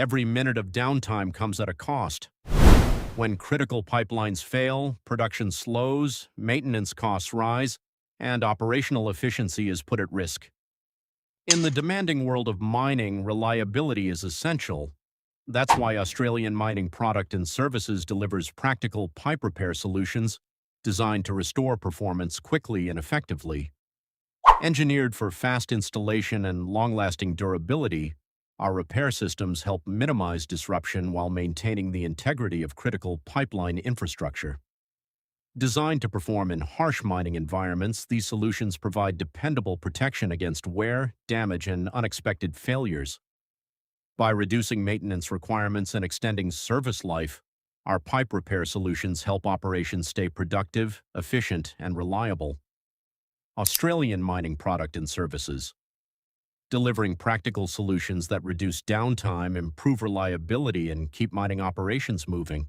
Every minute of downtime comes at a cost. When critical pipelines fail, production slows, maintenance costs rise, and operational efficiency is put at risk. In the demanding world of mining, reliability is essential. That's why Australian Mining Product and Services delivers practical pipe repair solutions designed to restore performance quickly and effectively. Engineered for fast installation and long-lasting durability, our repair systems help minimize disruption while maintaining the integrity of critical pipeline infrastructure. Designed to perform in harsh mining environments, these solutions provide dependable protection against wear, damage, and unexpected failures. By reducing maintenance requirements and extending service life, our pipe repair solutions help operations stay productive, efficient, and reliable. Australian Mining Product and Services, delivering practical solutions that reduce downtime, improve reliability, and keep mining operations moving.